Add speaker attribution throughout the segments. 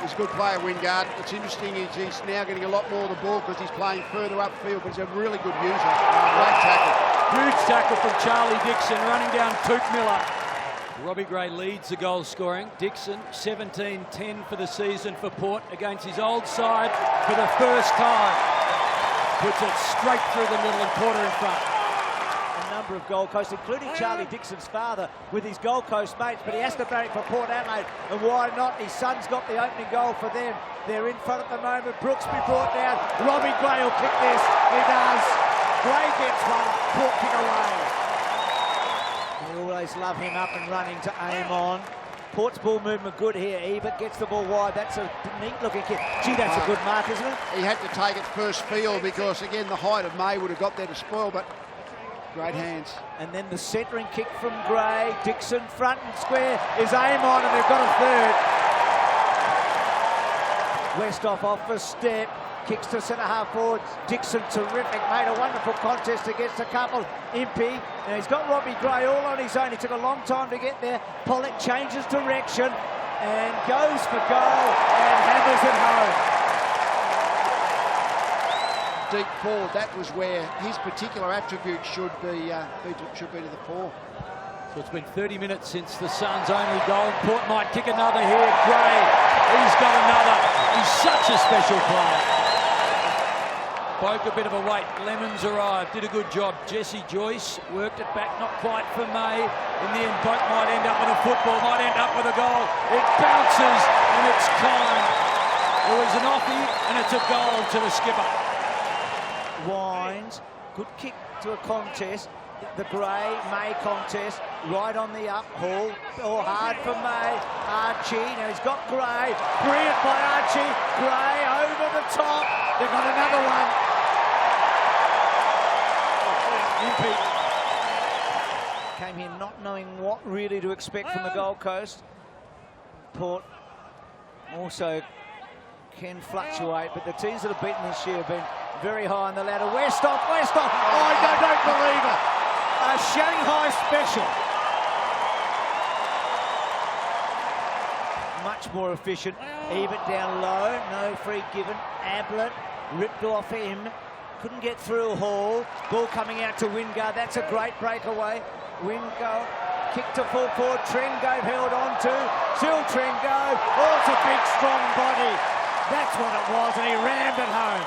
Speaker 1: He's a good player, Wingard. What's interesting is he's now getting a lot more of the ball because he's playing further upfield, but he's a really good user. Great tackle.
Speaker 2: Huge tackle from Charlie Dixon, running down Toot Miller. Robbie Gray leads the goal scoring. Dixon, 17-10 for the season for Port against his old side for the first time. Puts it straight through the middle and Porter in front.
Speaker 3: Number of Gold Coast, including Charlie Dixon's father with his Gold Coast mates, but he has to break for Port Adelaide, and why not? His son's got the opening goal for them. They're in front at the moment. Brooks be brought down. Robbie Gray will kick this. He does. Gray gets one. Port kick away. They always love him up and running to aim on. Port's ball movement good here. Ebert gets the ball wide. That's a neat looking kick. Gee, that's a good mark, isn't it?
Speaker 1: He had to take it first field because, again, the height of May would have got there to spoil, but great hands.
Speaker 3: And then the centering kick from Gray. Dixon front and square is aim on, and they've got a third. Westhoff off the step. Kicks to centre half forward. Dixon, terrific. Made a wonderful contest against a couple. Impey. And he's got Robbie Gray all on his own. He took a long time to get there. Pollock changes direction and goes for goal and hammers it home.
Speaker 1: Deep forward, that was where his particular attribute should be to the fore.
Speaker 2: So it's been 30 minutes since the Suns' only goal. Port might kick another here. Gray, he's got another. He's such a special player. Broke a bit of a weight. Lemons arrived, did a good job. Jesse Joyce worked it back, not quite for May. In the end, Boak might end up with a football, might end up with a goal. It bounces and it's Klein. It was an offie and it's a goal to the skipper.
Speaker 3: Wines, good kick to a contest. The Gray-May contest, right on the up. Hall, hard for May. Archie, now he's got Gray. Brilliant by Archie. Gray over the top. They've got another one. Impey came here not knowing what really to expect from the Gold Coast. Port also can fluctuate, but the teams that have beaten this year have been very high on the ladder. Westhoff. Oh, I don't believe it. A Shanghai special. Much more efficient. Even down low. No free given. Ablett ripped off him. Couldn't get through Hall. Ball coming out to Wingard. That's a great breakaway. Wingard kick to full forward. Trengove held on to. Still Trengove. Oh, it's a big, strong body. That's what it was, and he rammed it home.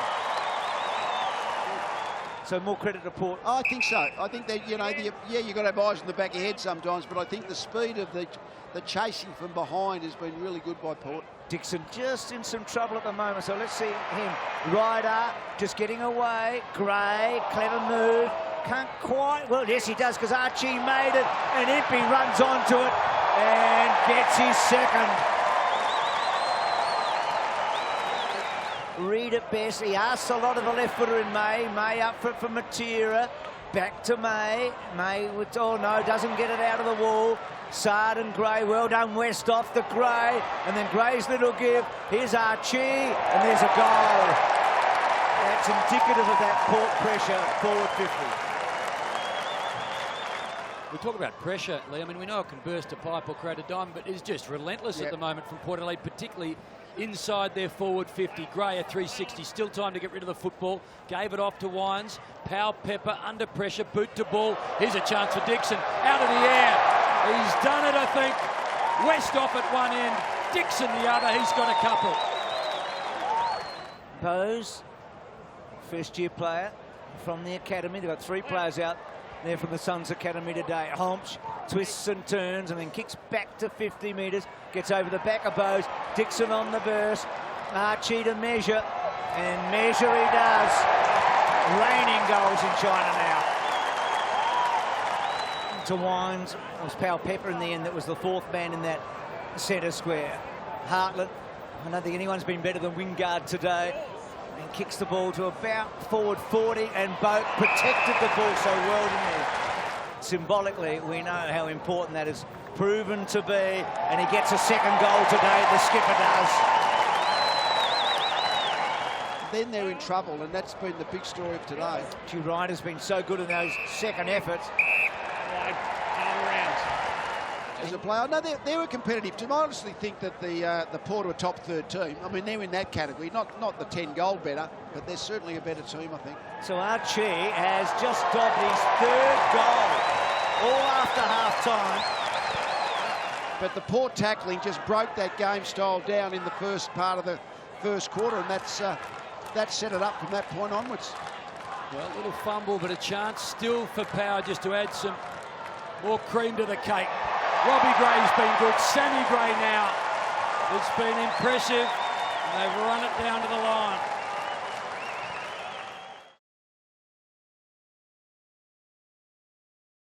Speaker 3: So more credit to Port.
Speaker 1: I think so. I think that, you you've got to have eyes in the back of your head sometimes, but I think the speed of the chasing from behind has been really good by Port.
Speaker 3: Dixon just in some trouble at the moment, so let's see him. Ryder just getting away. Gray, clever move. Can't quite, well, yes he does, because Archie made it, and Impey runs onto it and gets his second. Read it best. He asks a lot of the left footer in May. May up for it for Matera. Back to May. May, oh no, doesn't get it out of the wall. Sard and Gray, well done. Westhoff the Gray, and then Gray's little give. Here's Archie, and there's a goal. That's indicative of that Port pressure, forward 50.
Speaker 2: We talk about pressure, Lee. I mean, we know it can burst a pipe or create a diamond, but it's just relentless at the moment from Port Adelaide, particularly inside their forward 50. Gray at 360, still time to get rid of the football. Gave it off to Wines. Powell Pepper under pressure, boot to ball. Here's a chance for Dixon, out of the air. He's done it, I think. Westhoff at one end, Dixon the other. He's got a couple.
Speaker 3: Bose, first year player from the academy. They've got 3 players out there from the Suns Academy today. Homch twists and turns and then kicks back to 50 metres. Gets over the back of Bose. Dixon on the burst. Archie to measure. And measure he does. Raining goals in China now. To Wines. It was Powell Pepper in the end that was the 4th man in that centre square. Hartlett. I don't think anyone's been better than Wingard today. And kicks the ball to about forward 40, and Boak protected the ball so well, didn't he? Symbolically, we know how important that has proven to be, and he gets a second goal today, the skipper does.
Speaker 1: Then they're in trouble, and that's been the big story of today.
Speaker 3: Gee, Ryder's been so good in those second efforts.
Speaker 1: as a player. No, they were competitive. I honestly think that the Port are a top third team. I mean, they're in that category, not the 10 gold better, but they're certainly a better team, I think.
Speaker 3: So Archie has just dobbed his third goal, all after half-time.
Speaker 1: But the Port tackling just broke that game style down in the first part of the first quarter, and that set it up from that point onwards.
Speaker 2: Well, a little fumble, but a chance still for Power just to add some more cream to the cake. Robbie Gray's been good. Sammy Gray now. It's been impressive. And they've run it down to the line.